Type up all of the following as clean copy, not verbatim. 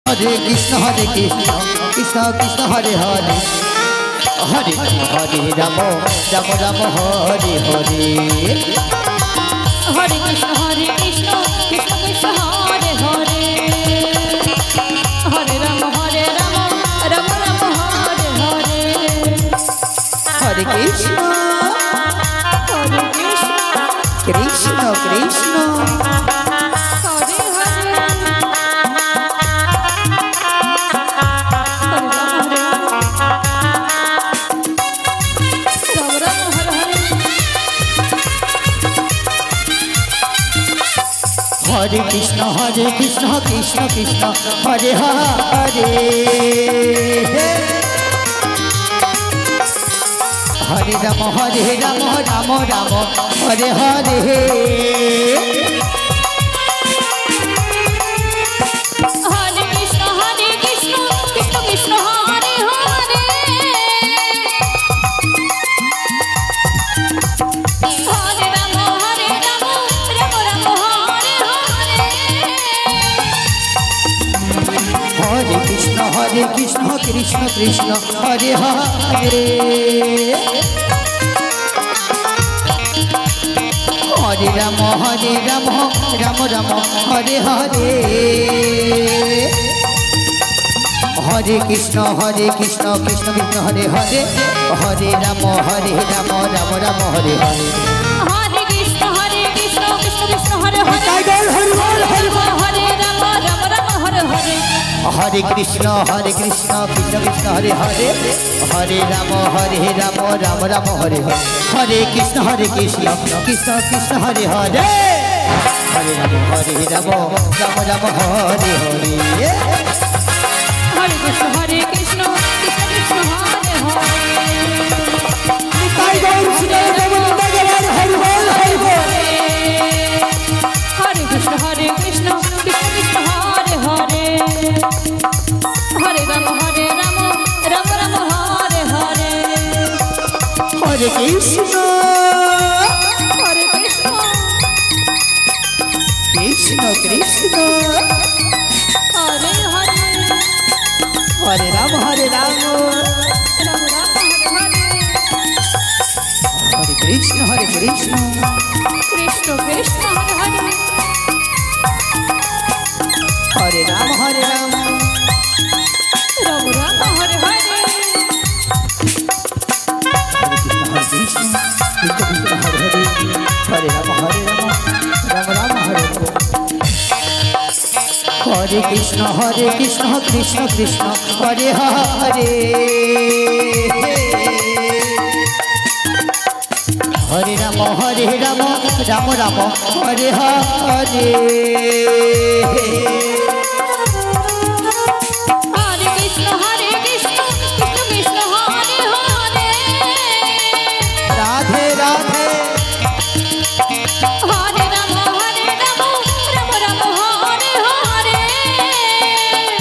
Hare Krishna Krishna Krishna Hare Hare Hare Hare Ram Ram Ram Hare Hare Hare Krishna Krishna Krishna Hare Hare Hare Ram Ram Ram Hare Hare Hare Krishna Krishna Krishna Hare Krishna Krishna Krishna Hare Hare Hare Ram Ram Ram Hare Hare Hare Krishna Krishna Krishna Hare Hare Hare Ram Ram Ram Hare Hare Hare Krishna Krishna Krishna Hare Hare Hare Ram Ram Ram Hare Hare Hare Krishna Krishna Krishna Hare Hare Hare Ram Ram Hare Hare Hare Krishna Krishna Krishna Hare Hare Hare Ram Ram Ram Hare Hare Hare Krishna Krishna Krishna Hare Hare Hare Ram Ram Ram Hare Hare Hare Krishna Krishna Krishna Hare Hare Hare Krishna Krishna Krishna Hare Hare Hare Ram Ram Ram Hare Hare Hare Krishna Krishna Krishna Hare Hare Hare Ram Ram Ram Hare Hare Hare Krishna Krishna Krishna Hare Hare Hare Ram Ram Ram Hare Hare Hare Ram Ram Ram Hare Hare Krishna Krishna Krishna Hare Hare Hare Ram Ram Ram Hare Hare Radhe Radhe Hare Ram Ram Hare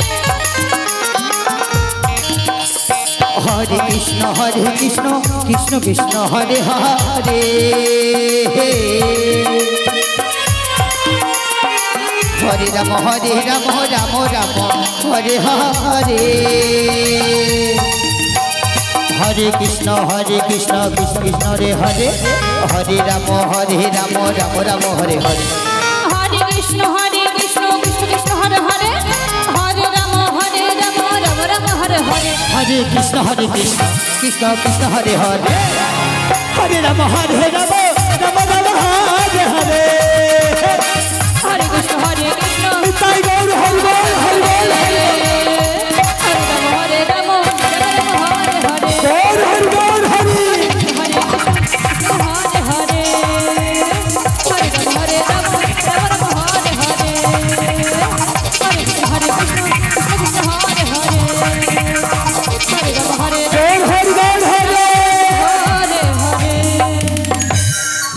Hare Hare Krishna Krishna Krishna Hare Hare Hare Ram Ram Ram Hare Hare Hare Krishna Krishna Krishna Hare Hare Hare Ram Ram Ram Hare Hare Hare Krishna Krishna Krishna Hare Hare Hare Ram Ram Hare Hare Hare Krishna Krishna Krishna Hare Hare Hare Ram